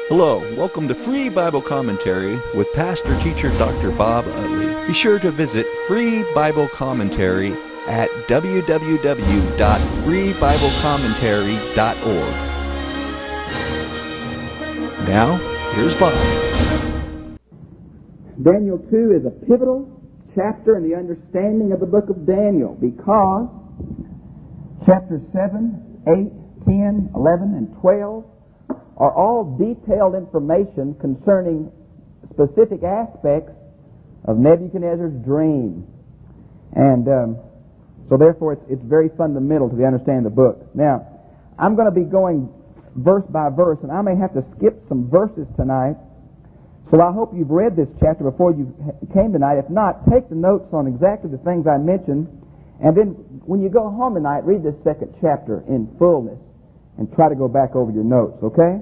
Hello, welcome to Free Bible Commentary with Pastor Teacher Dr. Bob Utley. Be sure to visit Free Bible Commentary at www.freebiblecommentary.org. Now, here's Bob. Daniel 2 is a pivotal chapter in the understanding of the book of Daniel because chapters 7, 8, 10, 11, and 12 are all detailed information concerning specific aspects of Nebuchadnezzar's dream. And so therefore it's very fundamental to the understanding of the book. Now, I'm going to be going verse by verse, and I may have to skip some verses tonight. So I hope you've read this chapter before you came tonight. If not, take the notes on exactly the things I mentioned, and then when you go home tonight, read this second chapter in fullness and try to go back over your notes, okay?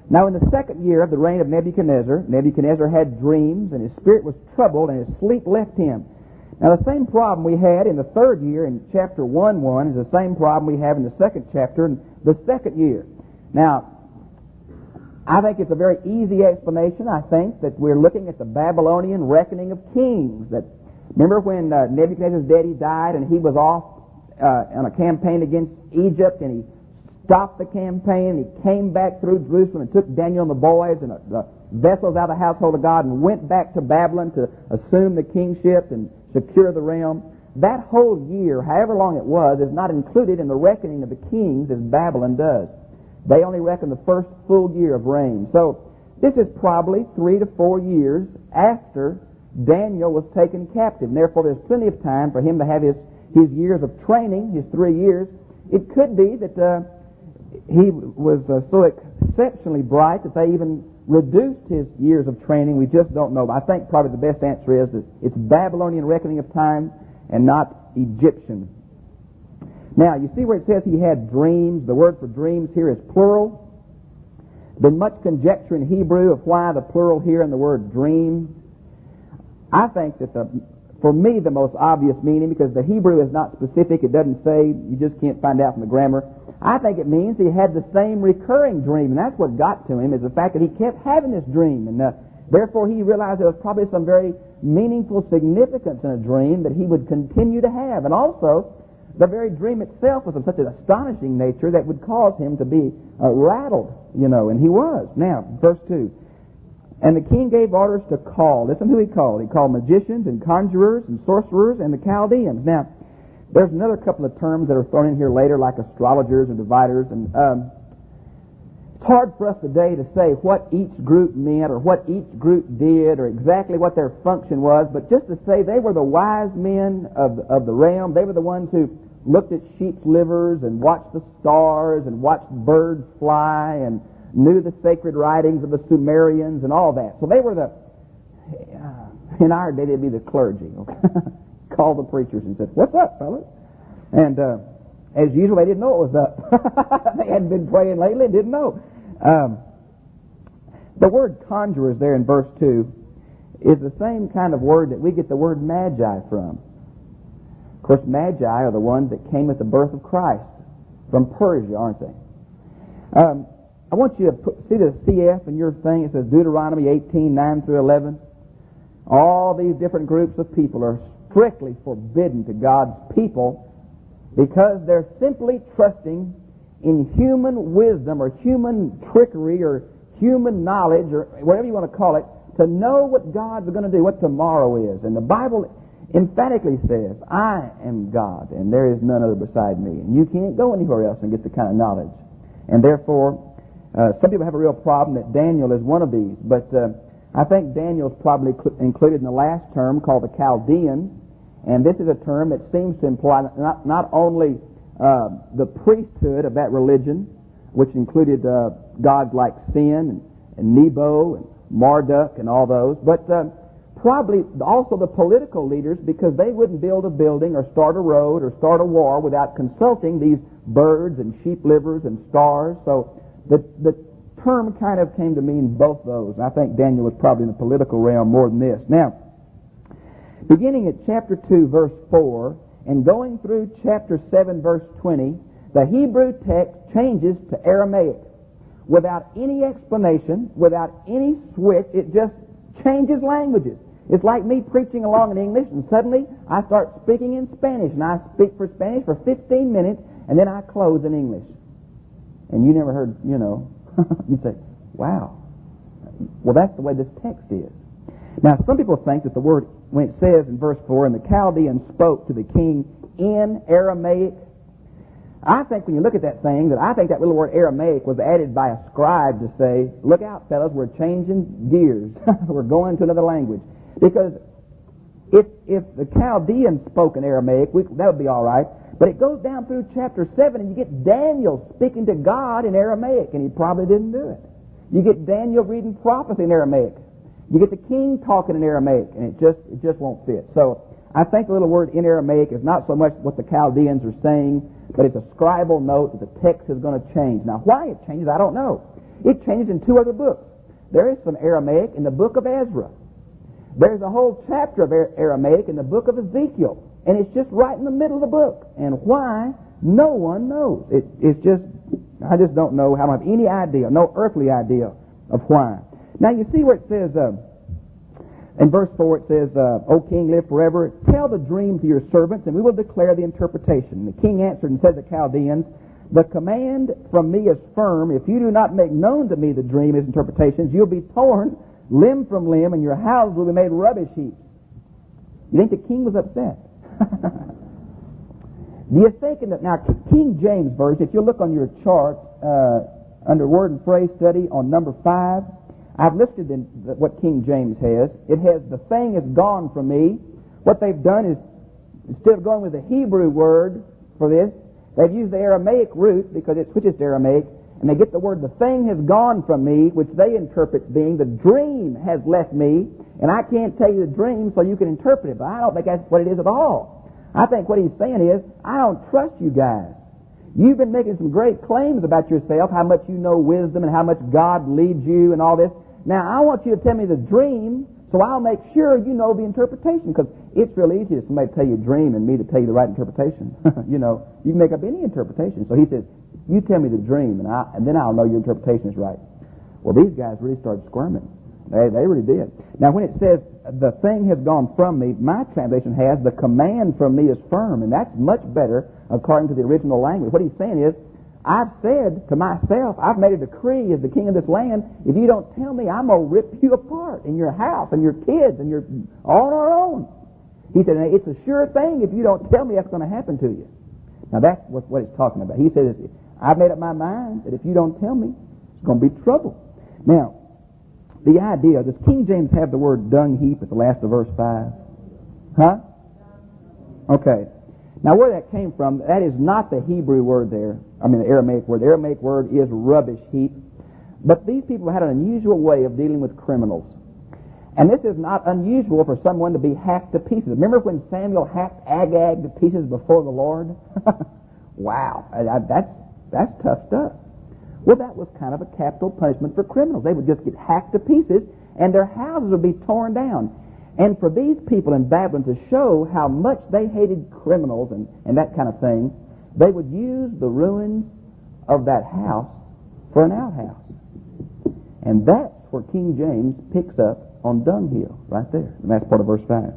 Now, in the second year of the reign of Nebuchadnezzar, Nebuchadnezzar had dreams, and his spirit was troubled, and his sleep left him. Now, the same problem we had in the third year in chapter 1:1 is the same problem we have in the second chapter in the second year. Now, I think it's a very easy explanation. I think that we're looking at the Babylonian reckoning of kings. That remember when Nebuchadnezzar's daddy died, and he was off on a campaign against Egypt, and he stopped the campaign, and he came back through Jerusalem and took Daniel and the boys and the vessels out of the household of God and went back to Babylon to assume the kingship and secure the realm. That whole year, however long it was, is not included in the reckoning of the kings as Babylon does. They only reckon the first full year of reign. So this is probably 3 to 4 years after Daniel was taken captive. And therefore, there's plenty of time for him to have his years of training, his 3 years. It could be that he was so exceptionally bright that they even reduced his years of training. We just don't know. But I think probably the best answer is that it's Babylonian reckoning of time and not Egyptian. Now, you see where it says he had dreams. The word for dreams here is plural. Been much conjecture in Hebrew of why the plural here in the word dream. I think that for me, the most obvious meaning, because the Hebrew is not specific, it doesn't say, you just can't find out from the grammar. I think it means he had the same recurring dream, and that's what got to him, is the fact that he kept having this dream, and therefore he realized there was probably some very meaningful significance in a dream that he would continue to have. And also, the very dream itself was of such an astonishing nature that would cause him to be rattled, and he was. Now, verse 2. And the king gave orders to call. Listen who he called. He called magicians and conjurers and sorcerers and the Chaldeans. Now, there's another couple of terms that are thrown in here later, like astrologers and dividers. And it's hard for us today to say what each group meant or what each group did or exactly what their function was, but just to say they were the wise men of the realm. They were the ones who looked at sheep's livers and watched the stars and watched birds fly and knew the sacred writings of the Sumerians and all that. So they were in our day, they'd be the clergy. Okay? Called the preachers and said, "What's up, fellas?" And as usual, they didn't know what was up. They hadn't been praying lately, didn't know. The word conjurers there in verse 2 is the same kind of word that we get the word magi from. Of course, magi are the ones that came at the birth of Christ from Persia, aren't they? I want you to see the CF in your thing. It says Deuteronomy 18, 9 through 11. All these different groups of people are strictly forbidden to God's people because they're simply trusting in human wisdom or human trickery or human knowledge or whatever you want to call it to know what God's going to do, what tomorrow is. And the Bible emphatically says, "I am God, and there is none other beside me." And you can't go anywhere else and get the kind of knowledge. And therefore, some people have a real problem that Daniel is one of these. But I think Daniel's probably included in the last term called the Chaldeans. And this is a term that seems to imply not only the priesthood of that religion, which included gods like Sin and Nebo and Marduk and all those, but probably also the political leaders, because they wouldn't build a building or start a road or start a war without consulting these birds and sheep livers and stars. So the term kind of came to mean both those. I think Daniel was probably in the political realm more than this. Now, beginning at chapter 2, verse 4, and going through chapter 7, verse 20, the Hebrew text changes to Aramaic. without any explanation, without any switch. It just changes languages. It's like me preaching along in English, and suddenly I start speaking in Spanish, and I speak for Spanish for 15 minutes, and then I close in English. And you never heard, you say, wow. Well, that's the way this text is. Now, some people think that the word, when it says in verse 4, and the Chaldeans spoke to the king in Aramaic, I think when you look at that thing, I think that little word Aramaic was added by a scribe to say, look out, fellas, we're changing gears. We're going to another language. Because if the Chaldeans spoke in Aramaic, that would be all right. But it goes down through chapter 7, and you get Daniel speaking to God in Aramaic, and he probably didn't do it. You get Daniel reading prophecy in Aramaic. You get the king talking in Aramaic, and it just won't fit. So I think the little word in Aramaic is not so much what the Chaldeans are saying, but it's a scribal note that the text is going to change. Now, why it changes, I don't know. It changes in 2 other books. There is some Aramaic in the book of Ezra. There's a whole chapter of Aramaic in the book of Ezekiel, and it's just right in the middle of the book. And why? No one knows. I just don't know. I don't have any idea, no earthly idea of why. Now, you see where it says, in verse 4, it says, O king, live forever. Tell the dream to your servants, and we will declare the interpretation. And the king answered and said to the Chaldeans, the command from me is firm. If you do not make known to me the dream, its interpretations, you'll be torn limb from limb, and your houses will be made rubbish heaps. You think the king was upset? Do you think now, King James Version, if you look on your chart, under word and phrase study on number 5, I've listed in what King James has. It has, the thing is gone from me. What they've done is, instead of going with the Hebrew word for this, they've used the Aramaic root because it switches to Aramaic, and they get the word, the thing has gone from me, which they interpret being the dream has left me, and I can't tell you the dream so you can interpret it, but I don't think that's what it is at all. I think what he's saying is, I don't trust you guys. You've been making some great claims about yourself, how much you know wisdom and how much God leads you and all this. Now, I want you to tell me the dream, so I'll make sure you know the interpretation, because it's real easy for somebody to tell you a dream and me to tell you the right interpretation. You can make up any interpretation. So he says, you tell me the dream, and then I'll know your interpretation is right. Well, these guys really started squirming. They really did. Now, when it says, the thing has gone from me, my translation has, the command from me is firm, and that's much better according to the original language. What he's saying is, I've said to myself, I've made a decree as the king of this land, if you don't tell me, I'm going to rip you apart in your house and your kids and your all on our own. He said, it's a sure thing if you don't tell me that's going to happen to you. Now, that's what it's talking about. He says, I've made up my mind that if you don't tell me, it's going to be trouble. Now, the idea, does King James have the word dung heap at the last of verse 5? Huh? Okay. Now, where that came from, that is not the Hebrew word there. The Aramaic word. The Aramaic word is rubbish heap. But these people had an unusual way of dealing with criminals. And this is not unusual for someone to be hacked to pieces. Remember when Samuel hacked Agag to pieces before the Lord? Wow. That's tough stuff. Well, that was kind of a capital punishment for criminals. They would just get hacked to pieces, and their houses would be torn down. And for these people in Babylon to show how much they hated criminals and that kind of thing, they would use the ruins of that house for an outhouse. And that's where King James picks up on dunghill, right there. And that's part of verse 5.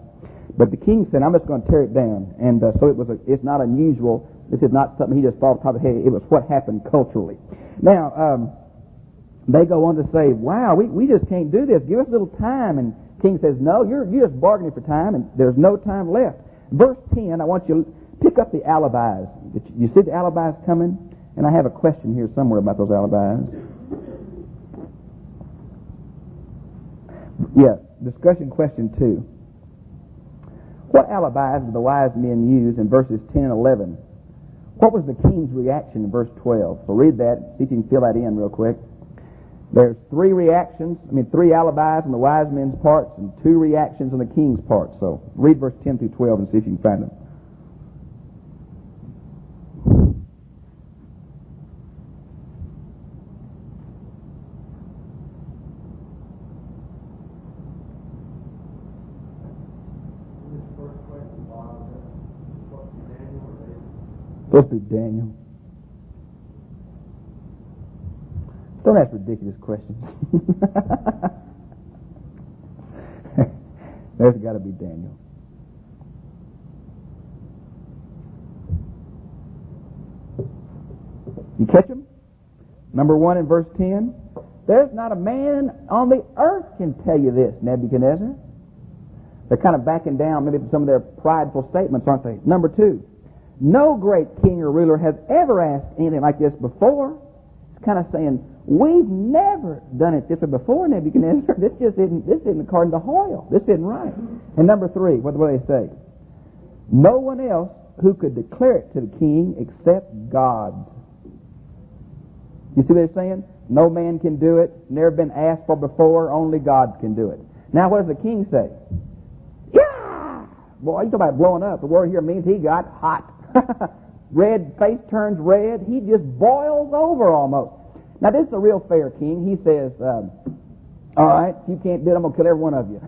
But the king said, I'm just going to tear it down. And so it's not unusual. This is not something he just thought off the top of his head. It was what happened culturally. Now, they go on to say, wow, we just can't do this. Give us a little time. And king says, no, you're just bargaining for time, and there's no time left. Verse 10, I want you to pick up the alibis. You see the alibis coming? And I have a question here somewhere about those alibis. Yeah, discussion question 2. What alibis did the wise men use in verses 10 and 11? What was the king's reaction in verse 12? So read that, see if you can fill that in real quick. There's 3 alibis on the wise men's parts and 2 reactions on the king's part. So read verse 10 through 12 and see if you can find them. Supposed to be Daniel. Don't ask ridiculous questions. There's got to be Daniel. You catch him? Number 1 in verse 10. There's not a man on the earth can tell you this, Nebuchadnezzar. They're kind of backing down maybe from some of their prideful statements, aren't they? Number 2. No great king or ruler has ever asked anything like this before. It's kind of saying, we've never done it this way before, Nebuchadnezzar. This isn't according to Hoyle. This isn't right. And number 3, what do they say? No one else who could declare it to the king except God. You see what they're saying? No man can do it. Never been asked for before. Only God can do it. Now what does the king say? Yeah! Boy, you talk about blowing up. The word here means he got hot. Red, face turns red. He just boils over almost. Now this is a real fair king. He says, all right, if you can't do it, I'm going to kill every one of you.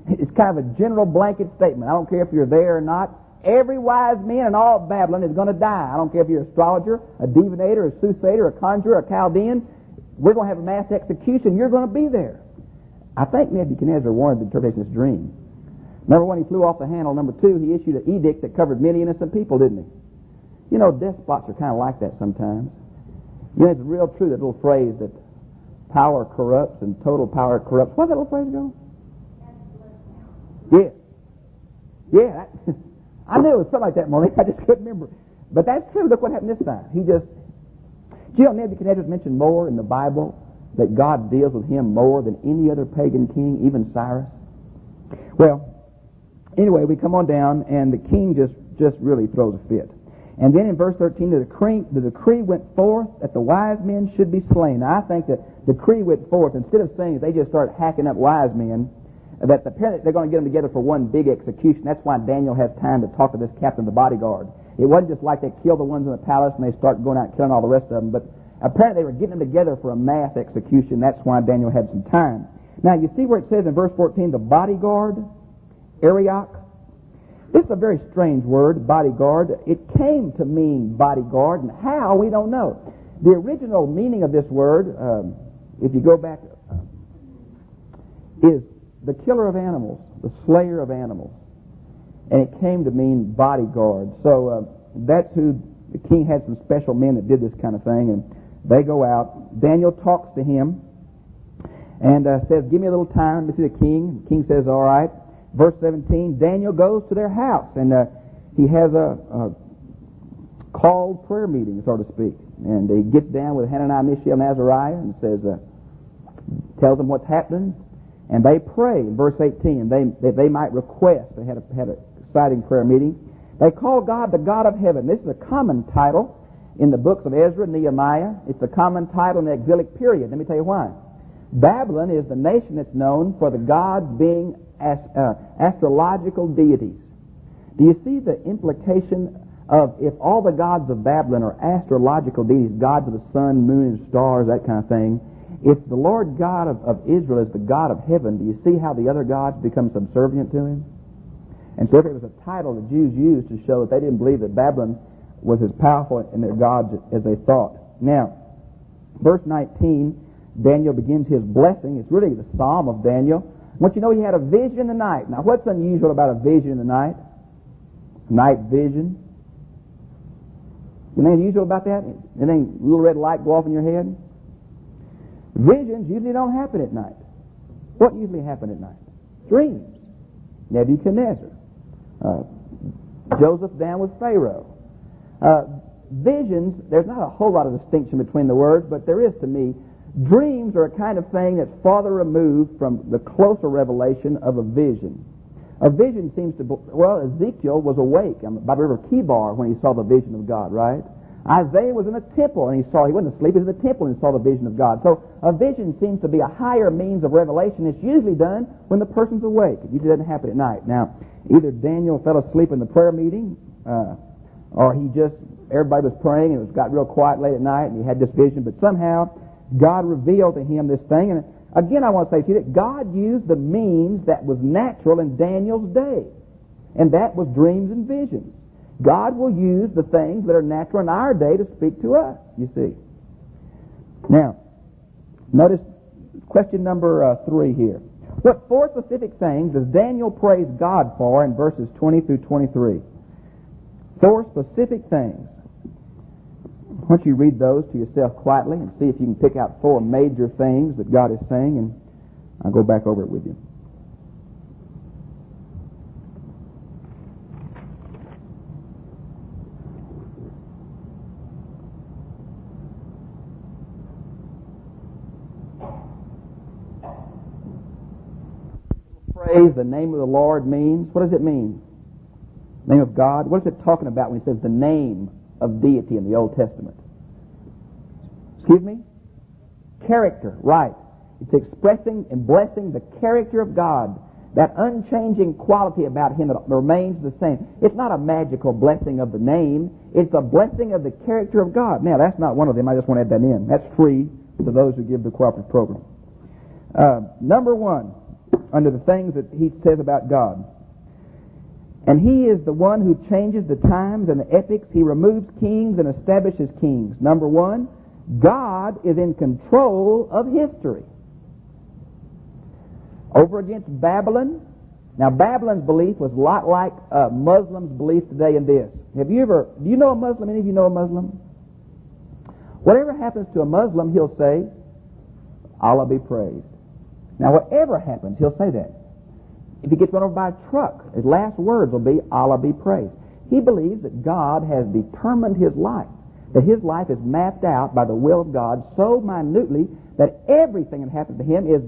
It's kind of a general blanket statement. I don't care if you're there or not. Every wise man in all Babylon is going to die. I don't care if you're an astrologer, a divinator, a soothsayer, a conjurer, a Chaldean. We're going to have a mass execution. You're going to be there. I think Nebuchadnezzar wanted the interpretation of this dream. Number 1, he flew off the handle. Number 2, he issued an edict that covered many innocent people, didn't he? You know, despots are kind of like that sometimes. You know, it's real true, that little phrase that power corrupts and total power corrupts. What's that little phrase go? Yeah. Yeah. I knew it was something like that, Maureen. I just couldn't remember. But that's true. Look what happened this time. Do you know Nebuchadnezzar is mentioned more in the Bible, that God deals with him more than any other pagan king, even Cyrus? Well, anyway, we come on down, and the king just really throws a fit. And then in verse 13, the decree went forth that the wise men should be slain. Now, I think that the decree went forth, instead of saying they just started hacking up wise men, that they're going to get them together for one big execution. That's why Daniel has time to talk to this captain of the bodyguard. It wasn't just like they killed the ones in the palace and they start going out and killing all the rest of them, but apparently they were getting them together for a mass execution. That's why Daniel had some time. Now, you see where it says in verse 14, the bodyguard, Arioch. This is a very strange word, bodyguard. It came to mean bodyguard, and how, we don't know. The original meaning of this word, if you go back, is the killer of animals, the slayer of animals. And it came to mean bodyguard. So that's who, the king had some special men that did this kind of thing, and they go out. Daniel talks to him and says, give me a little time to see the king. The king says, all right. Verse 17, Daniel goes to their house, and he has a called prayer meeting, so to speak. And he gets down with Hananiah, Mishael, and Azariah, and says, tells them what's happening. And they pray, in verse 18, they might request. They had an exciting prayer meeting. They call God the God of heaven. This is a common title in the books of Ezra and Nehemiah. It's a common title in the exilic period. Let me tell you why. Babylon is the nation that's known for the gods being astrological deities. Do you see the implication of, if all the gods of Babylon are astrological deities, gods of the sun, moon, and stars, that kind of thing, if the Lord God of Israel is the God of heaven, do you see how the other gods become subservient to him? And so if it was a title the Jews used to show that they didn't believe that Babylon was as powerful in their gods as they thought. Now, verse 19, Daniel begins his blessing. It's really the Psalm of Daniel. I want you to know he had a vision in the night. Now, what's unusual about a vision in the night? Night vision. Anything unusual about that? Anything, little red light go off in your head? Visions usually don't happen at night. What usually happen at night? Dreams. Nebuchadnezzar. Joseph down with Pharaoh. Visions, there's not a whole lot of distinction between the words, but there is to me. Dreams are a kind of thing that's farther removed from the closer revelation of a vision. A vision seems to, well, Ezekiel was awake by the river Kibar when he saw the vision of God, right? Isaiah was in a temple and he wasn't asleep, he was in the temple and saw the vision of God. So a vision seems to be a higher means of revelation. It's usually done when the person's awake. It usually doesn't happen at night. Now, either Daniel fell asleep in the prayer meeting, or everybody was praying and it got real quiet late at night and he had this vision, but somehow God revealed to him this thing. And again, I want to say to you that God used the means that was natural in Daniel's day, and that was dreams and visions. God will use the things that are natural in our day to speak to us, you see. Now, Notice question number 3 here. What 4 specific things does Daniel praise God for in verses 20 through 23? 4 specific things. Why don't you read those to yourself quietly and see if you can pick out 4 major things that God is saying, and I'll go back over it with you. Phrase, the name of the Lord, means, what does it mean? Name of God? What is it talking about when it says the name of deity in the Old Testament? Excuse me? Character, right. It's expressing and blessing the character of God, that unchanging quality about Him that remains the same. It's not a magical blessing of the name. It's a blessing of the character of God. Now, that's not one of them. I just want to add that in. That's free to those who give the cooperative program. Number 1, under the things that he says about God. And He is the one who changes the times and the epochs. He removes kings and establishes kings. Number 1, God is in control of history. Over against Babylon. Now, Babylon's belief was a lot like Muslims' belief today in this. Do you know a Muslim? Any of you know a Muslim? Whatever happens to a Muslim, he'll say, Allah be praised. Now, whatever happens, he'll say that. If he gets run over by a truck, his last words will be, Allah be praised. He believes that God has determined his life, that his life is mapped out by the will of God so minutely that everything that happens to him is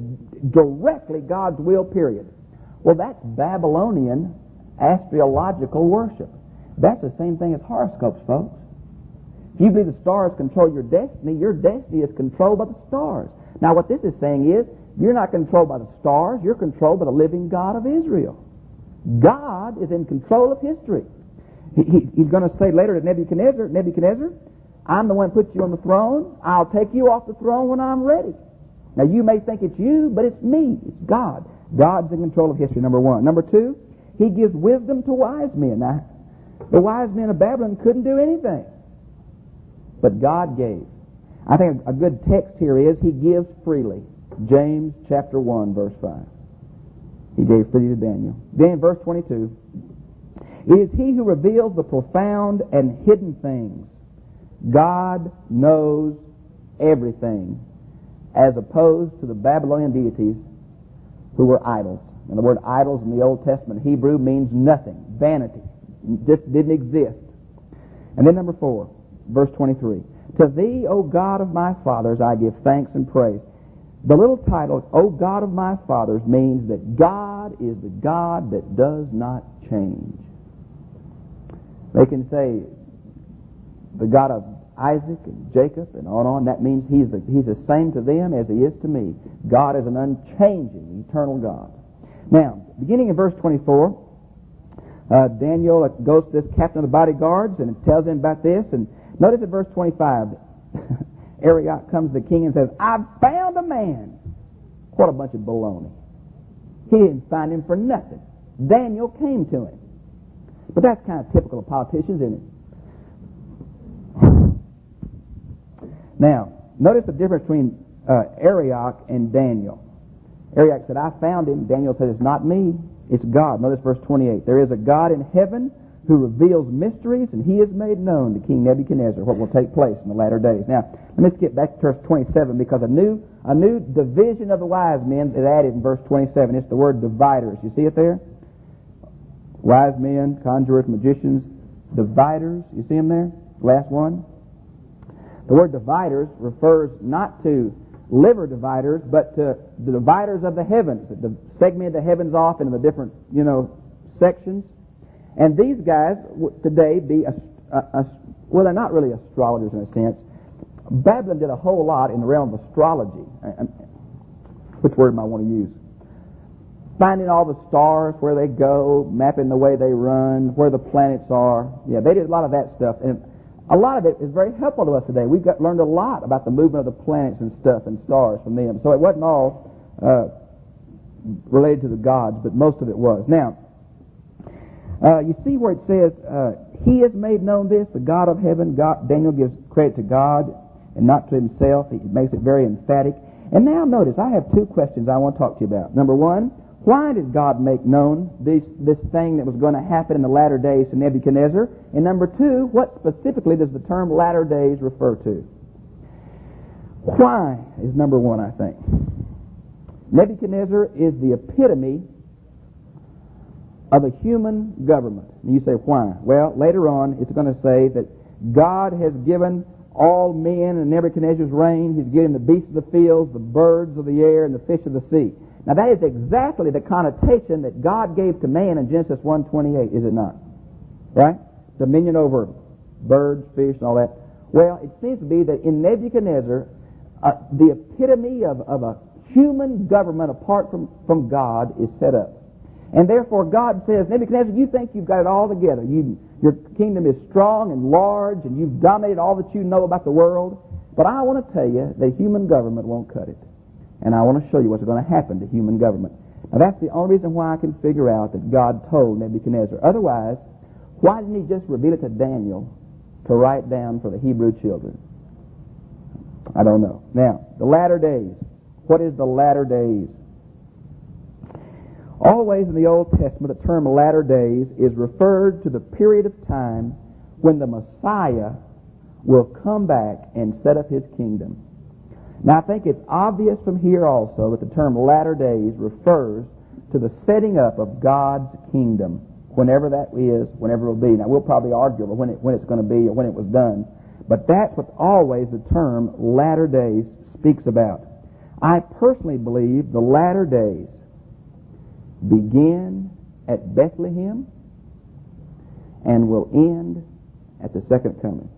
directly God's will, period. Well, that's Babylonian astrological worship. That's the same thing as horoscopes, folks. If you believe the stars control your destiny is controlled by the stars. Now, what this is saying is, you're not controlled by the stars, you're controlled by the living God of Israel. God is in control of history. He's going to say later to Nebuchadnezzar, I'm the one who puts you on the throne. I'll take you off the throne when I'm ready. Now, you may think it's you, but it's me. It's God. God's in control of history, number 1. Number 2, He gives wisdom to wise men. Now, the wise men of Babylon couldn't do anything, but God gave. I think a good text here is, He gives freely. James chapter 1, verse 5. He gave freely to Daniel. Then verse 22. It is He who reveals the profound and hidden things. God knows everything, as opposed to the Babylonian deities who were idols. And the word idols in the Old Testament Hebrew means nothing, vanity. Just didn't exist. And then number 4, verse 23. To Thee, O God of my fathers, I give thanks and praise. The little title, O God of my fathers, means that God is the God that does not change. They can say the God of Isaac and Jacob and on. That means He's the same to them as He is to me. God is an unchanging, eternal God. Now, beginning in verse 24, Daniel goes to this captain of the bodyguards and tells him about this. And notice at verse 25, Arioch comes to the king and says, I've found a man. What a bunch of baloney. He didn't find him for nothing. Daniel came to him. But that's kind of typical of politicians, isn't it? Now, notice the difference between Arioch and Daniel. Arioch said, I found him. Daniel said, it's not me, it's God. Notice verse 28. There is a God in heaven who reveals mysteries, and He has made known to King Nebuchadnezzar what will take place in the latter days. Now, let's get back to verse 27, because a new division of the wise men is added in verse 27. It's the word dividers. You see it there? Wise men, conjurers, magicians, dividers. You see them there? Last one. The word dividers refers not to liver dividers, but to the dividers of the heavens, that segment the heavens off into the different, sections. And these guys today well, they're not really astrologers in a sense. Babylon did a whole lot in the realm of astrology. Which word am I want to use? Finding all the stars, where they go, mapping the way they run, where the planets are. Yeah, they did a lot of that stuff. And a lot of it is very helpful to us today. We've learned a lot about the movement of the planets and stuff and stars from them. So it wasn't all related to the gods, but most of it was. Now, you see where it says, He has made known this, the God of heaven. Daniel gives credit to God and not to himself. He makes it very emphatic. And now notice, I have two questions I want to talk to you about. Number one, why did God make known this thing that was going to happen in the latter days to Nebuchadnezzar? And number two, what specifically does the term latter days refer to? Why is number one, I think. Nebuchadnezzar is the epitome of a human government. And you say, why? Well, later on, it's going to say that God has given all men in Nebuchadnezzar's reign. He's given the beasts of the fields, the birds of the air, and the fish of the sea. Now, that is exactly the connotation that God gave to man in Genesis 1:28, is it not? Right? Dominion over birds, fish, and all that. Well, it seems to be that in Nebuchadnezzar, the epitome of a human government apart from God is set up. And therefore God says, Nebuchadnezzar, you think you've got it all together. Your kingdom is strong and large, and you've dominated all that you know about the world. But I want to tell you that human government won't cut it. And I want to show you what's going to happen to human government. Now that's the only reason why I can figure out that God told Nebuchadnezzar. Otherwise, why didn't he just reveal it to Daniel to write down for the Hebrew children? I don't know. Now, the latter days. What is the latter days? Always in the Old Testament, the term latter days is referred to the period of time when the Messiah will come back and set up his kingdom. Now, I think it's obvious from here also that the term latter days refers to the setting up of God's kingdom, whenever that is, whenever it will be. Now, we'll probably argue over when it's going to be or when it was done, but that's what always the term latter days speaks about. I personally believe the latter days begin at Bethlehem and will end at the second coming.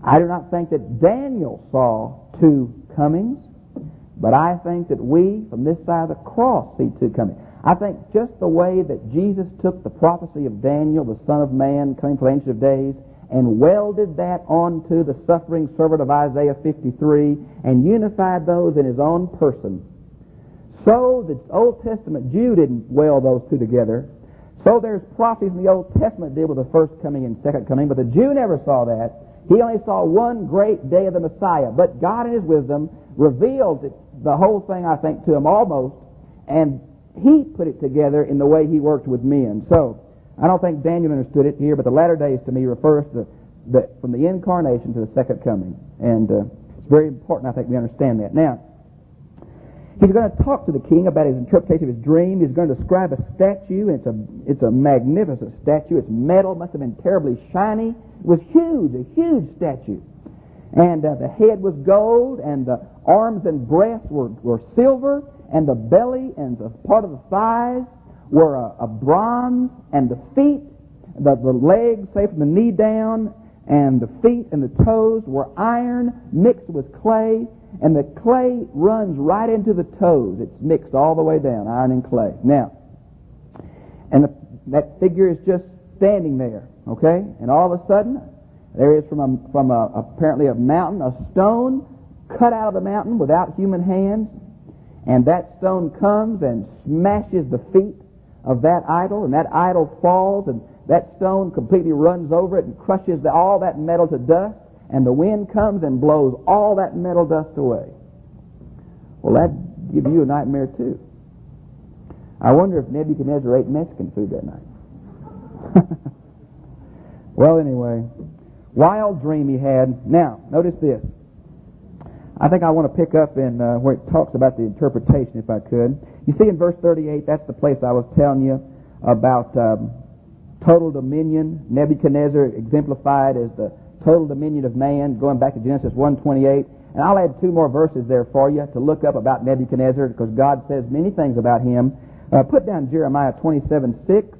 I do not think that Daniel saw two comings, but I think that we, from this side of the cross, see two comings. I think just the way that Jesus took the prophecy of Daniel, the Son of Man, coming from the Ancient of Days, and welded that onto the suffering servant of Isaiah 53 and unified those in his own person. So the Old Testament Jew didn't weld those two together. So there's prophecies in the Old Testament deal with the first coming and second coming, but the Jew never saw that. He only saw one great day of the Messiah. But God in his wisdom revealed the whole thing, I think, to him almost, and he put it together in the way he worked with men. So I don't think Daniel understood it here, but the latter days to me refers to from the incarnation to the second coming. And it's very important, I think, we understand that. Now, he's going to talk to the king about his interpretation of his dream. He's going to describe a statue, and it's a magnificent statue. It's metal, must have been terribly shiny. It was huge, a huge statue. And the head was gold, and the arms and breasts were silver, and the belly and the part of the thighs were a bronze, and the feet, the legs, say from the knee down, and the feet and the toes were iron mixed with clay, and the clay runs right into the toes. It's mixed all the way down, iron and clay. Now, and that figure is just standing there, okay? And all of a sudden, there is from apparently a mountain, a stone cut out of the mountain without human hands, and that stone comes and smashes the feet of that idol, and that idol falls, and that stone completely runs over it and crushes all that metal to dust, and the wind comes and blows all that metal dust away. Well, that gives you a nightmare too. I wonder if Nebuchadnezzar ate Mexican food that night. Well, anyway, wild dream he had. Now, notice this. I think I want to pick up in where it talks about the interpretation, if I could. You see in verse 38, that's the place I was telling you about total dominion. Nebuchadnezzar exemplified as the total dominion of man, going back to Genesis 1:28. And I'll add two more verses there for you to look up about Nebuchadnezzar, because God says many things about him. Put down Jeremiah 27:6,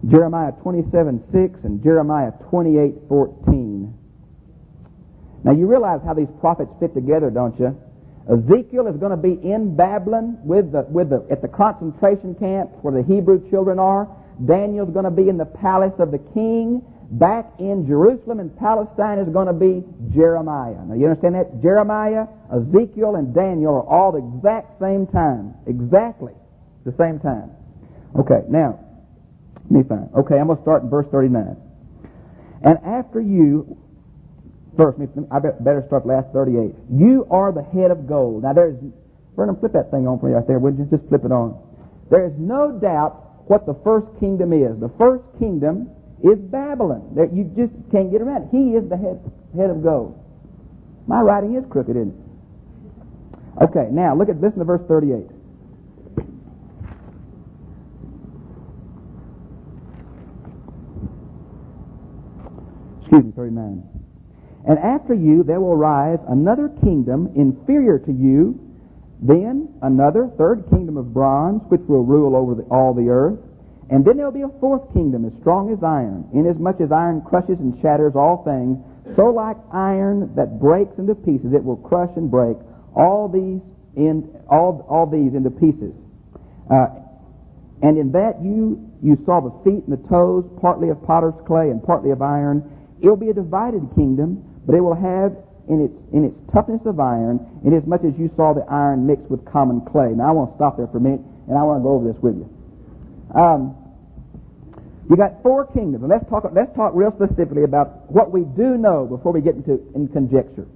Jeremiah 27:6, and Jeremiah 28:14. Now you realize how these prophets fit together, don't you? Ezekiel is going to be in Babylon at the concentration camp where the Hebrew children are. Daniel's going to be in the palace of the king. Back in Jerusalem and Palestine is going to be Jeremiah. Now you understand that? Jeremiah, Ezekiel, and Daniel are all the exact same time. Exactly the same time. Okay, now, let me find. Okay, I'm going to start in verse 39. And after you, First, I better start last 38. You are the head of gold. Now Vernon, flip that thing on for me right there, would you? Just flip it on. There is no doubt what the first kingdom is. The first kingdom is Babylon. You just can't get around it. He is the head of gold. My writing is crooked, isn't it? Okay, now listen to verse 38. Excuse me, 39. And after you there will rise another kingdom inferior to you, then another third kingdom of bronze, which will rule over all the earth. And then there will be a fourth kingdom as strong as iron, inasmuch as iron crushes and shatters all things, so like iron that breaks into pieces, it will crush and break all these into pieces. And in that you saw the feet and the toes, partly of potter's clay and partly of iron. It will be a divided kingdom, but it will have in its toughness of iron, inasmuch as you saw the iron mixed with common clay. Now I want to stop there for a minute, and I want to go over this with you. You got four kingdoms, and let's talk real specifically about what we do know before we get in conjecture.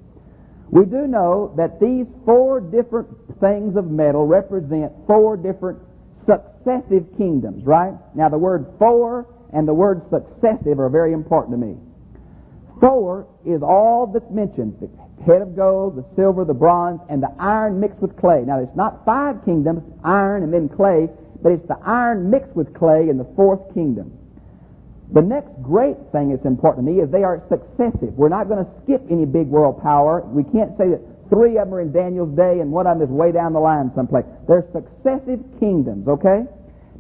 We do know that these four different things of metal represent four different successive kingdoms, right? Now the word four and the word successive are very important to me. Four is all that's mentioned: the head of gold, the silver, the bronze, and the iron mixed with clay. Now it's not five kingdoms, iron and then clay, but it's the iron mixed with clay in the fourth kingdom. The next great thing that's important to me is they are successive. We're not going to skip any big world power. We can't say that three of them are in Daniel's day and one of them is way down the line someplace. They're successive kingdoms, okay?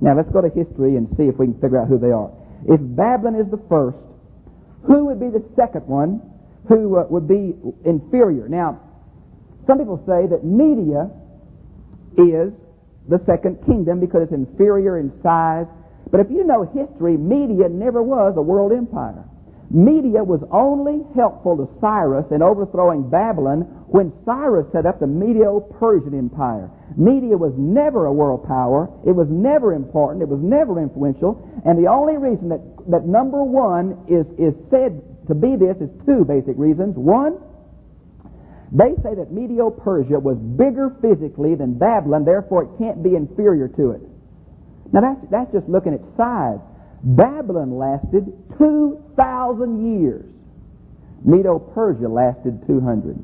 Now let's go to history and see if we can figure out who they are. If Babylon is the first, who would be the second one who would be inferior? Now, some people say that Media is the second kingdom because it's inferior in size. But if you know history, Media never was a world empire. Media was only helpful to Cyrus in overthrowing Babylon when Cyrus set up the Medo-Persian Empire. Media was never a world power. It was never important. It was never influential. And the only reason that number one is said to be this is two basic reasons. One, they say that Medo-Persia was bigger physically than Babylon, therefore it can't be inferior to it. Now that's just looking at size. Babylon lasted 2,000 years. Medo-Persia lasted 200.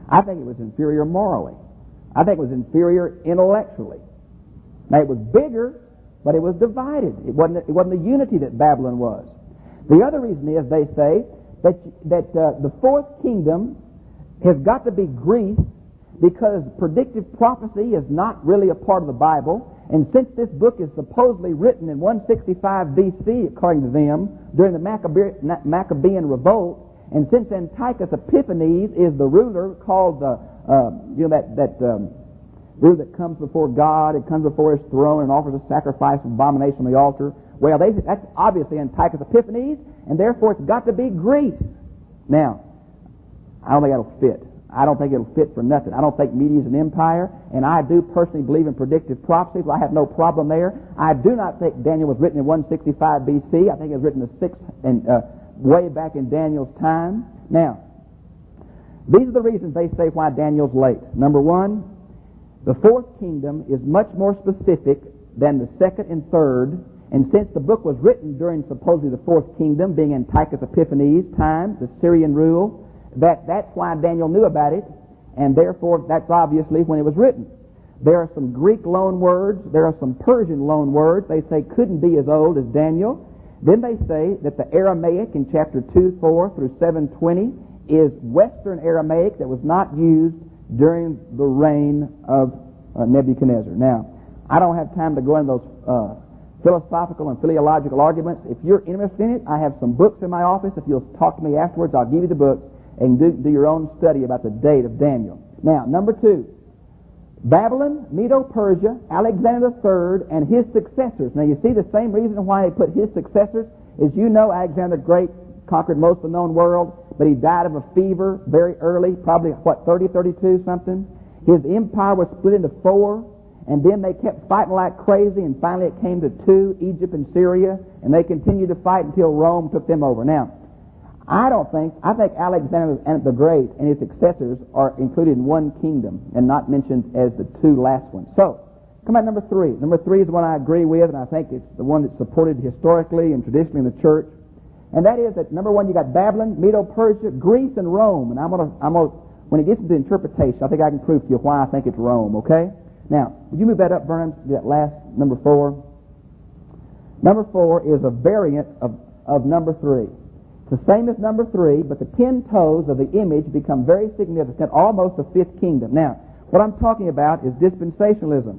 I think it was inferior morally. I think it was inferior intellectually. Now it was bigger, but it was divided. It wasn't the unity that Babylon was. The other reason is they say that the fourth kingdom has got to be Greece because predictive prophecy is not really a part of the Bible. And since this book is supposedly written in 165 B.C., according to them, during the Maccabean revolt, and since Antiochus Epiphanes is the ruler called that ruler that comes before God, it comes before his throne and offers a sacrifice of abomination on the altar. Well, that's obviously Antiochus Epiphanes, and therefore it's got to be Greece. Now, I don't think that'll fit. I don't think it'll fit for nothing. I don't think Media is an empire, and I do personally believe in predictive prophecy, so I have no problem there. I do not think Daniel was written in 165 B.C. I think it was written in the 6th and way back in Daniel's time. Now, these are the reasons they say why Daniel's late. Number one, the fourth kingdom is much more specific than the second and third, and since the book was written during supposedly the fourth kingdom, being Antiochus Epiphanes' time, the Syrian rule, that's why Daniel knew about it, and therefore that's obviously when it was written. There are some Greek loan words, there are some Persian loan words they say couldn't be as old as Daniel. Then they say that the Aramaic in chapter 2:4 through 7:20 is Western Aramaic that was not used during the reign of Nebuchadnezzar. Now, I don't have time to go into those philosophical and philological arguments. If you're interested in it, I have some books in my office. If you'll talk to me afterwards, I'll give you the books and do your own study about the date of Daniel. Now, number two, Babylon, Medo-Persia, Alexander III, and his successors. Now, you see the same reason why they put his successors is, you know, Alexander the Great conquered most of the known world, but he died of a fever very early, probably, 32 something. His empire was split into four, and then they kept fighting like crazy, and finally it came to two, Egypt and Syria, and they continued to fight until Rome took them over. Now, I think Alexander the Great and his successors are included in one kingdom and not mentioned as the two last ones. So, come on, number three. Number three is the one I agree with, and I think it's the one that's supported historically and traditionally in the church. And that is that, number one, you got Babylon, Medo-Persia, Greece, and Rome. And I'm gonna, when it gets into interpretation, I think I can prove to you why I think it's Rome, okay? Now, would you move that up, Vernon, to that last number 4? Number 4 is a variant of number 3. It's the same as number 3, but the 10 toes of the image become very significant, almost a fifth kingdom. Now, what I'm talking about is dispensationalism.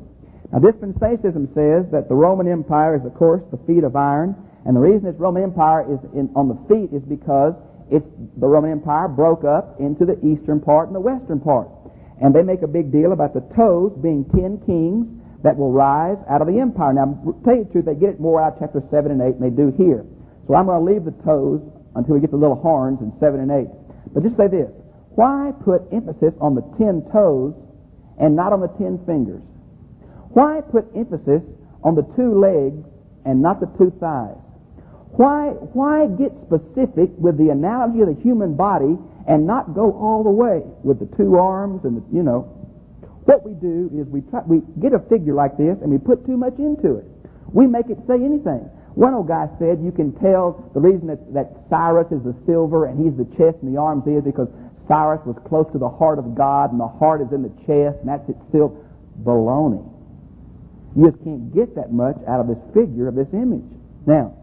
Now, dispensationalism says that the Roman Empire is, of course, the feet of iron, and the reason its Roman Empire is on the feet is because the Roman Empire broke up into the eastern part and the western part. And they make a big deal about the toes being 10 kings that will rise out of the empire. Now, to tell you the truth, they get it more out of chapter 7 and 8 than they do here. So I'm going to leave the toes until we get the little horns in 7 and 8. But just say this. Why put emphasis on the 10 toes and not on the 10 fingers? Why put emphasis on the 2 legs and not the 2 thighs? Why get specific with the analogy of the human body and not go all the way with the 2 arms and What we do is we get a figure like this and we put too much into it. We make it say anything. One old guy said you can tell the reason that Cyrus is the silver and he's the chest and the arms is because Cyrus was close to the heart of God and the heart is in the chest and that's itself baloney. You just can't get that much out of this figure of this image. Now,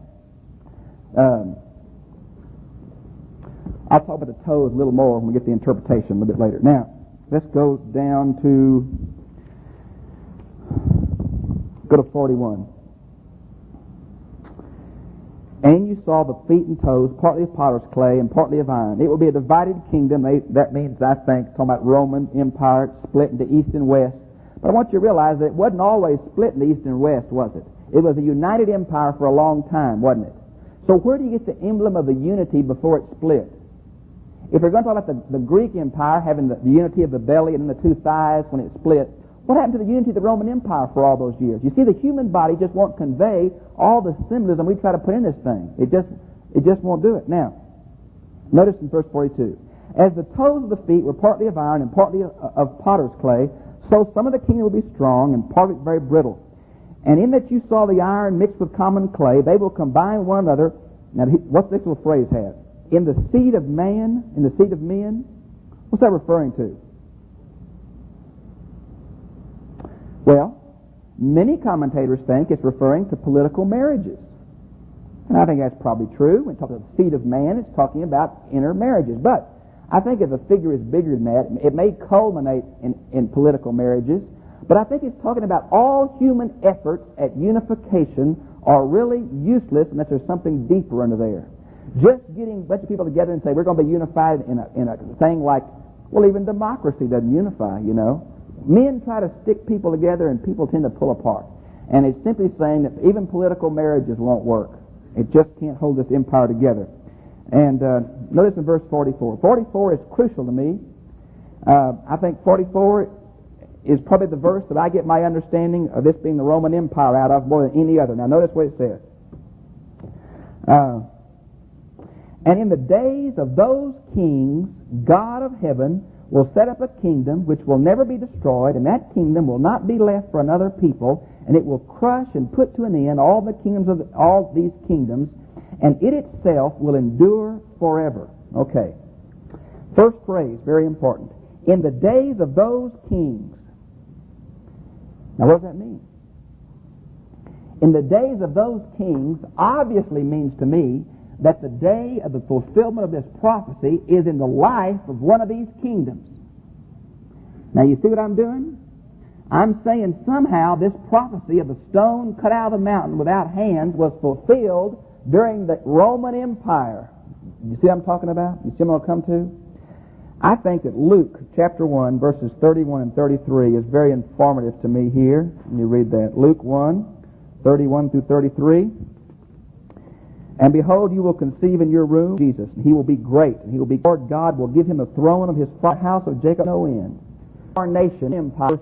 I'll talk about the toes a little more when we get the interpretation a little bit later. Now, let's go down to 41. And you saw the feet and toes, partly of potter's clay and partly of iron. It will be a divided kingdom. That means, I think, talking about Roman Empire, split into east and west. But I want you to realize that it wasn't always split in the east and west, was it? It was a united empire for a long time, wasn't it? So where do you get the emblem of the unity before it split? If we're going to talk about the Greek Empire having the unity of the belly and the 2 thighs when it split, what happened to the unity of the Roman Empire for all those years? You see, the human body just won't convey all the symbolism we try to put in this thing. It just won't do it. Now, notice in verse 42. As the toes of the feet were partly of iron and partly of potter's clay, so some of the kingdom will be strong and part of it very brittle. And in that you saw the iron mixed with common clay, they will combine one another. Now, what's this little phrase have? In the seed of man, in the seed of men? What's that referring to? Well, many commentators think it's referring to political marriages. And I think that's probably true. When it talks about the seed of man, it's talking about intermarriages. But I think if the figure is bigger than that, it may culminate in political marriages. But I think it's talking about all human efforts at unification are really useless unless there's something deeper under there. Just getting a bunch of people together and say we're going to be unified in a thing like, well, even democracy doesn't unify, Men try to stick people together and people tend to pull apart. And it's simply saying that even political marriages won't work. It just can't hold this empire together. And notice in verse 44. 44 is crucial to me. I think 44 is probably the verse that I get my understanding of this being the Roman Empire out of more than any other. Now notice what it says. And in the days of those kings, God of heaven will set up a kingdom which will never be destroyed, and that kingdom will not be left for another people, and it will crush and put to an end all the kingdoms of all these kingdoms, and it itself will endure forever. Okay. First phrase, very important. In the days of those kings. Now what does that mean? In the days of those kings obviously means to me that the day of the fulfillment of this prophecy is in the life of one of these kingdoms. Now you see what I'm doing? I'm saying somehow this prophecy of the stone cut out of the mountain without hands was fulfilled during the Roman Empire. You see what I'm talking about? You see what I'm going to come to? I think that Luke chapter 1 verses 31 and 33 is very informative to me here. Let me read that. Luke 1, 31 through 33. And behold, you will conceive in your womb Jesus, and he will be great, and he will be Lord God will give him a throne of his house of Jacob no end. Our nation, empire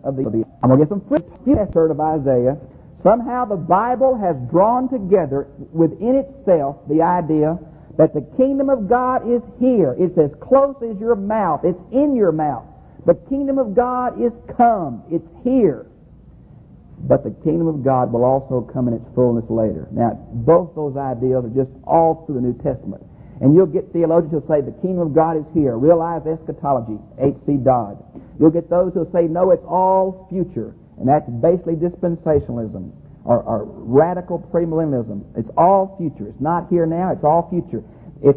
of the I'm going to get some fruit. You have heard of Isaiah. Somehow the Bible has drawn together within itself the idea that the kingdom of God is here. It's as close as your mouth. It's in your mouth. The kingdom of God is come. It's here. But the kingdom of God will also come in its fullness later. Now, both those ideas are just all through the New Testament. And you'll get theologians who'll say the kingdom of God is here. Realized eschatology, H.C. Dodd. You'll get those who'll say, no, it's all future. And that's basically dispensationalism or radical premillennialism. It's all future. It's not here now. It's all future. If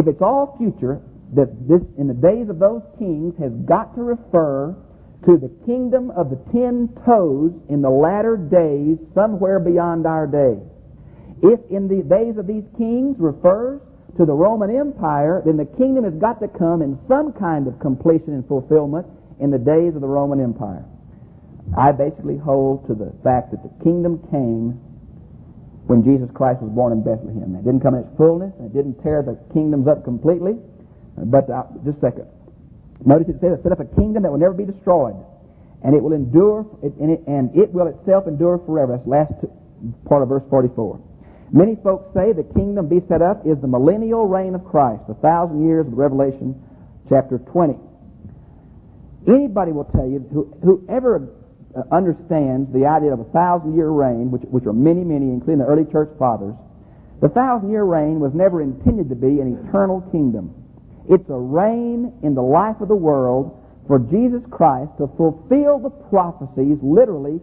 it's all future, that this in the days of those kings has got to refer to the kingdom of the 10 toes in the latter days, somewhere beyond our day. If in the days of these kings refers to the Roman Empire, then the kingdom has got to come in some kind of completion and fulfillment in the days of the Roman Empire. I basically hold to the fact that the kingdom came when Jesus Christ was born in Bethlehem. It didn't come in its fullness, and it didn't tear the kingdoms up completely. But just a second. Notice it says, set up a kingdom that will never be destroyed, and it will endure, and it will itself endure forever. That's the last part of verse 44. Many folks say the kingdom be set up is the millennial reign of Christ, the 1,000 years of Revelation chapter 20. Anybody will tell you, whoever understands the idea of a 1,000-year reign, which are many, including the early church fathers, the 1,000-year reign was never intended to be an eternal kingdom. It's a reign in the life of the world for Jesus Christ to fulfill the prophecies, literally,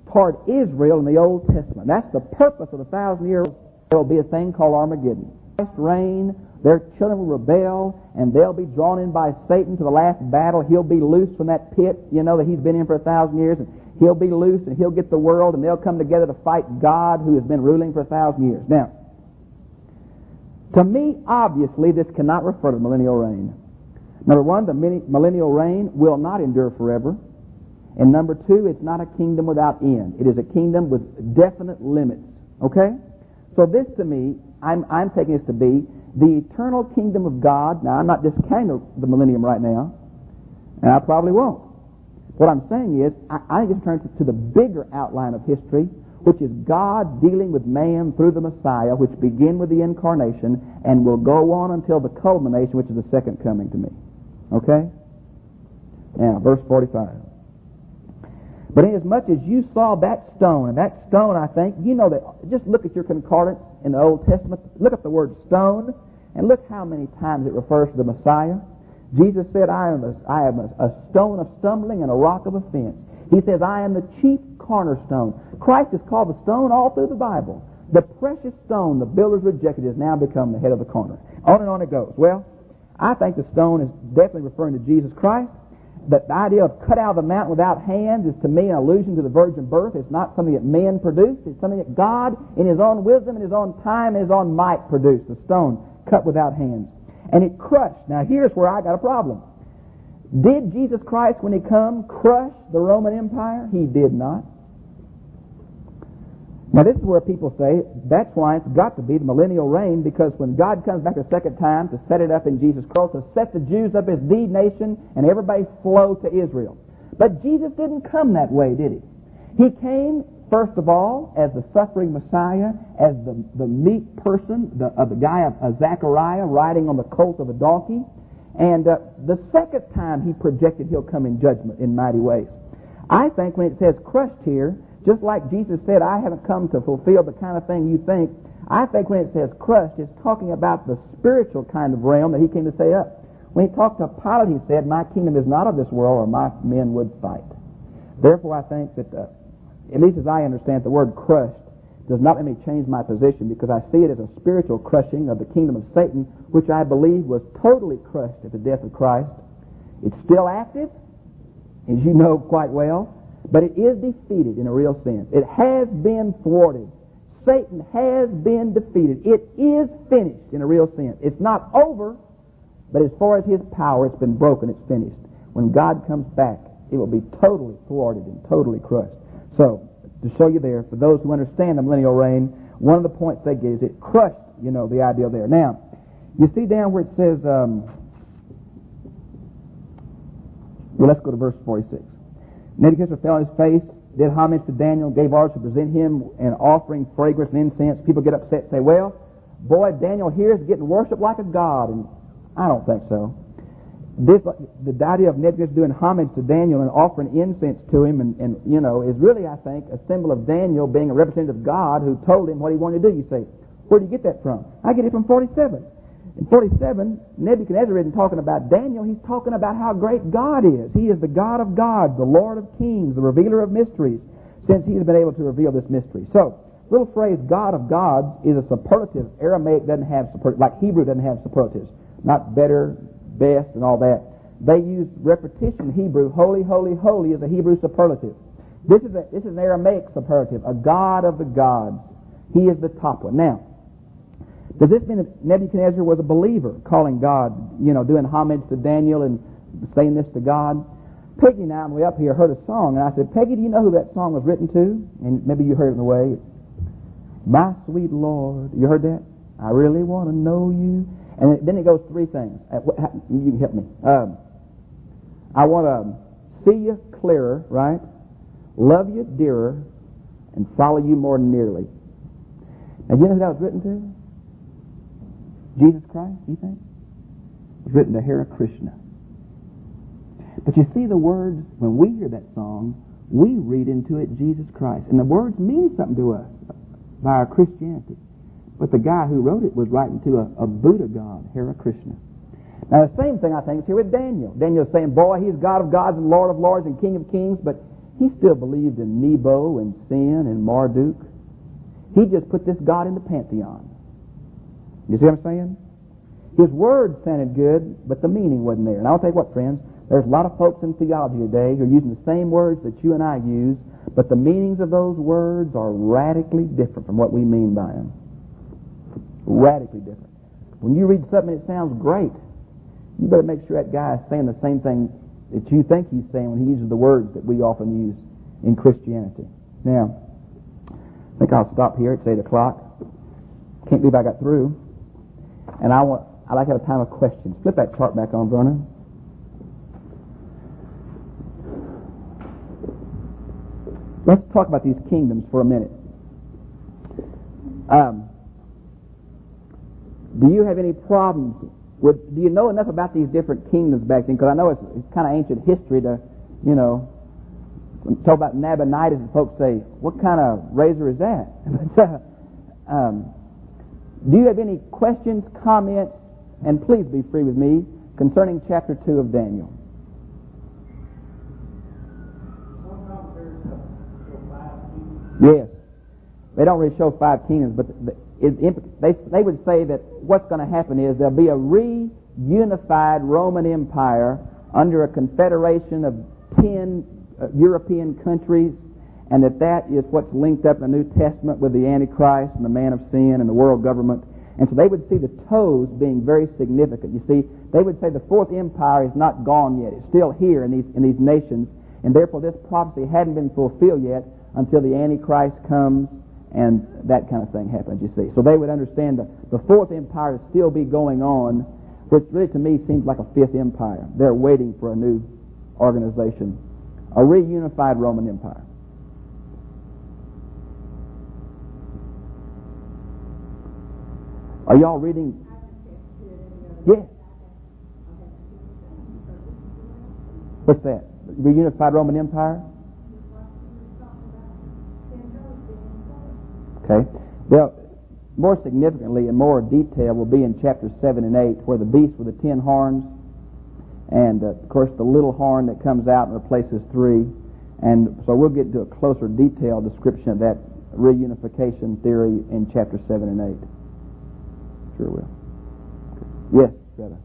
toward Israel in the Old Testament. That's the purpose of the 1,000 years. There will be a thing called Armageddon. Christ's reign, their children will rebel, and they'll be drawn in by Satan to the last battle. He'll be loose from that pit, that he's been in for 1,000 years, and he'll be loose, and he'll get the world, and they'll come together to fight God who has been ruling for 1,000 years. Now, to me, obviously, this cannot refer to the millennial reign. Number one, the millennial reign will not endure forever. And number two, it's not a kingdom without end. It is a kingdom with definite limits. Okay? So this, to me, I'm taking this to be the eternal kingdom of God. Now, I'm not discounting the millennium right now, and I probably won't. What I'm saying is, I think it's turned to the bigger outline of history, which is God dealing with man through the Messiah, which begin with the incarnation and will go on until the culmination, which is the second coming to me. Okay? Now, verse 45. But inasmuch as you saw that stone, and that stone, I think, that, just look at your concordance in the Old Testament, look at the word stone, and look how many times it refers to the Messiah. Jesus said, I am a stone of stumbling and a rock of offense. He says, I am the chief cornerstone. Christ is called the stone all through the Bible. The precious stone the builders rejected has now become the head of the corner. On and on it goes. Well, I think the stone is definitely referring to Jesus Christ. The idea of cut out of the mountain without hands is to me an allusion to the virgin birth. It's not something that men produced. It's something that God, in His own wisdom, in His own time, in His own might, produced. The stone cut without hands. And it crushed. Now here's where I got a problem. Did Jesus Christ, when He come, crush the Roman Empire? He did not. Now this is where people say that's why it's got to be the millennial reign, because when God comes back a second time to set it up in Jesus Christ, to set the Jews up as the nation and everybody flow to Israel. But Jesus didn't come that way, did He? He came, first of all, as the suffering Messiah, as the meek person, the guy of Zechariah riding on the colt of a donkey. And the second time He projected He'll come in judgment in mighty ways. I think when it says crushed here, just like Jesus said, I haven't come to fulfill the kind of thing you think, I think when it says crushed, it's talking about the spiritual kind of realm that He came to set up. When He talked to Pilate, He said, my kingdom is not of this world, or my men would fight. Therefore, I think that, at least as I understand, the word crushed does not let me change my position, because I see it as a spiritual crushing of the kingdom of Satan, which I believe was totally crushed at the death of Christ. It's still active, as you know quite well, but it is defeated in a real sense. It has been thwarted. Satan has been defeated. It is finished in a real sense. It's not over, but as far as his power, it's been broken. It's finished. When God comes back, it will be totally thwarted and totally crushed. So, to show you there, for those who understand the millennial reign, one of the points they give is it crushed, the idea there. Now, you see down where it says, let's go to verse 46. Nebuchadnezzar fell on his face, did homage to Daniel, gave orders to present him an offering, fragrance, and incense. People get upset and say, well, boy, Daniel here is getting worshipped like a god. And I don't think so. The idea of Nebuchadnezzar doing homage to Daniel and offering incense to him and is really, I think, a symbol of Daniel being a representative of God who told him what he wanted to do. You say, where do you get that from? I get it from 47. In 47, Nebuchadnezzar isn't talking about Daniel. He's talking about how great God is. He is the God of gods, the Lord of kings, the revealer of mysteries, since he has been able to reveal this mystery. So, little phrase, God of gods, is a superlative. Aramaic doesn't have superlatives, like Hebrew doesn't have superlatives. Not better, best, and all that. They use repetition in Hebrew. Holy, holy, holy is a Hebrew superlative. This is an Aramaic superlative, a God of the gods. He is the top one. Now, does this mean that Nebuchadnezzar was a believer, calling God, doing homage to Daniel and saying this to God? Peggy and I, on the way up here, heard a song, and I said, Peggy, do you know who that song was written to? And maybe you heard it in the way. It's, my sweet Lord. You heard that? I really want to know you. And then it goes three things. You can help me. I want to see you clearer, right? Love you dearer, and follow you more nearly. Now, you know who that was written to? Jesus Christ, you think? It was written to Hare Krishna. But you see the words, when we hear that song, we read into it Jesus Christ. And the words mean something to us by our Christianity. But the guy who wrote it was writing to a Buddha god, Hare Krishna. Now the same thing I think is here with Daniel. Daniel's saying, boy, he's God of gods and Lord of lords and King of kings, but he still believed in Nebo and Sin and Marduk. He just put this God in the pantheon. You see what I'm saying? His words sounded good, but the meaning wasn't there. And I'll tell you what, friends, there's a lot of folks in theology today who are using the same words that you and I use, but the meanings of those words are radically different from what we mean by them. Radically different. When you read something that sounds great, you better make sure that guy is saying the same thing that you think he's saying when he uses the words that we often use in Christianity. Now, I think I'll stop here. It's 8 o'clock. Can't believe I got through. And I'd like to have a time of questions. Flip that chart back on, Vernon. Let's talk about these kingdoms for a minute. Do you have any problems do you know enough about these different kingdoms back then? Because I know it's kind of ancient history to, talk about Nabonidus, and folks say, what kind of razor is that? Do you have any questions, comments, and please be free with me, concerning chapter 2 of Daniel? Yes. They don't really show 5 kingdoms, but they would say that what's going to happen is there'll be a reunified Roman Empire under a confederation of 10 European countries, and that is what's linked up in the New Testament with the Antichrist and the man of sin and the world government. And so they would see the toes being very significant. You see, they would say the fourth empire is not gone yet. It's still here in these nations, and therefore this prophecy hadn't been fulfilled yet until the Antichrist comes and that kind of thing happens, you see. So they would understand the fourth empire to still be going on, which really to me seems like a fifth empire. They're waiting for a new organization, a reunified Roman Empire. Are y'all reading? Yes. What's that? Reunified Roman Empire? Okay. Well, more significantly and more detail will be in chapters 7 and 8, where the beast with the 10 horns, and of course the little horn that comes out and replaces 3. And so we'll get into a closer detailed description of that reunification theory in chapters 7 and 8. Sure will. Yes, Greta.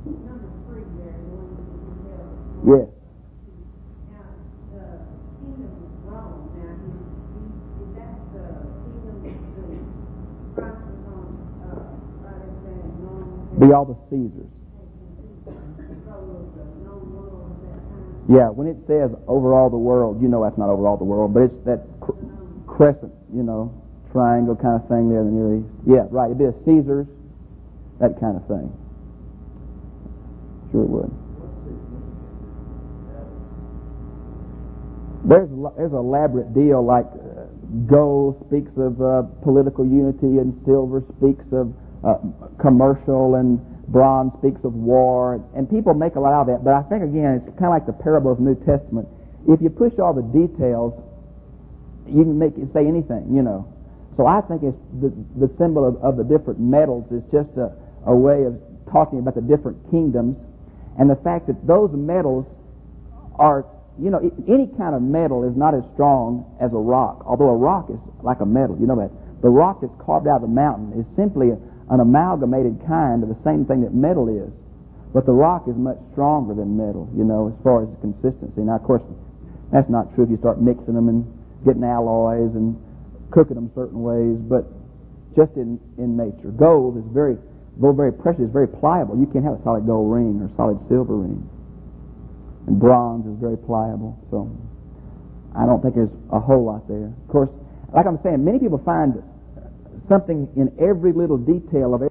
Number 3 there, the one that Yes. Now, the kingdom of Rome, now, is that the kingdom that Christ was on, right at that Rome? Be all the Caesars. Yeah, when it says over all the world, you know that's not over all the world, but it's that crescent, triangle kind of thing there in the Near East. Yeah, right. It'd be a Caesars, that kind of thing. Sure it would. There's an elaborate deal, like Gold speaks of political unity, and silver speaks of commercial, and bronze speaks of war. And people make a lot out of that. But I think, again, it's kind of like the parable of the New Testament. If you push all the details, you can make it say anything, you know. So I think it's the symbol of the different metals is just a way of talking about the different kingdoms, and the fact that those metals are, you know, any kind of metal is not as strong as a rock, although a rock is like a metal, you know that. The rock that's carved out of the mountain is simply an amalgamated kind of the same thing that metal is, but the rock is much stronger than metal, you know, as far as consistency. Now, of course, that's not true if you start mixing them and getting alloys and cooking them certain ways, but just in nature. Gold is though very precious, is very pliable. You can't have a solid gold ring or a solid silver ring. And bronze is very pliable, so I don't think there's a whole lot there. Of course, like I'm saying, many people find something in every little detail of